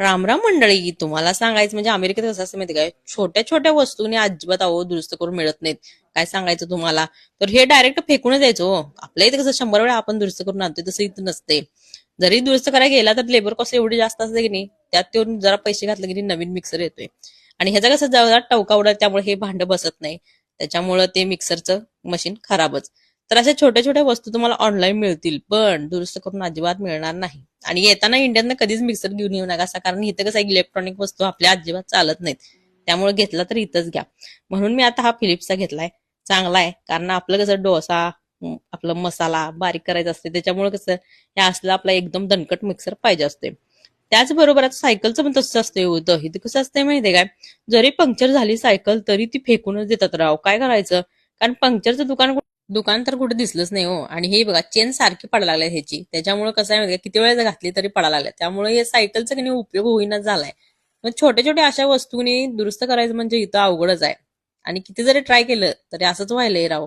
रामराम मंडळी, तुम्हाला सांगायचं म्हणजे अमेरिकेत कसं असतं माहिती काय, छोट्या छोट्या वस्तूने अजिबात अहो दुरुस्त करून मिळत नाहीत. काय सांगायचं तुम्हाला, तर हे डायरेक्ट फेकूनच द्यायचं हो. आपल्या इथे कसं 100 वेळा आपण दुरुस्त करून आणतोय, तसं इथं नसते. जरी दुरुस्त करायला गेला तर लेबर कॉस्ट एवढी जास्त असते की नाही, त्यात तो जरा पैसे घातले की नाही नवीन मिक्सर येतोय. आणि ह्याचा कसं जरा टवका उडत, त्यामुळे हे भांड बसत नाही. त्याच्यामुळे ते मिक्सरचं मशीन खराबच. तर अशा छोट्या छोट्या वस्तू तुम्हाला ऑनलाईन मिळतील, पण दुरुस्त करून अजिबात मिळणार नाही. आणि येताना इंडियन कधीच मिक्सर घेऊन येऊ नका, कारण इथं कसं इलेक्ट्रॉनिक वस्तू आपल्या अजिबात चालत नाहीत. त्यामुळे घेतला तर इथंच घ्या. म्हणून मी आता हा फिलिप्सचा घेतलाय. चांगला आहे, कारण आपलं कसं डोसा, आपलं मसाला बारीक करायचा असते, त्याच्यामुळे कसं हे असलं आपला एकदम दणकट मिक्सर पाहिजे असते. त्याचबरोबर आता सायकलचं पण तसंच असते होतं. इथे कसं असतंय माहितीये काय, जरी पंक्चर झाली सायकल तरी ती फेकूनच देतात राव. काय करायचं, कारण पंक्चरचं दुकान दुकान तर कुठे दिसलंच नाही हो. आणि हे बघा चेन सारखी पडायला लागल्या ह्याची, त्याच्यामुळे कसं आहे माहिती किती वेळा घातली तरी पडायला लागल्या. त्यामुळे हे सायकलचा काही उपयोग होईनाच झालाय. मग छोट्या छोट्या अशा वस्तूंनी दुरुस्त करायचं म्हणजे इथं अवघडच आहे. आणि किती जरी ट्राय केलं तरी असंच व्हायलंय राव.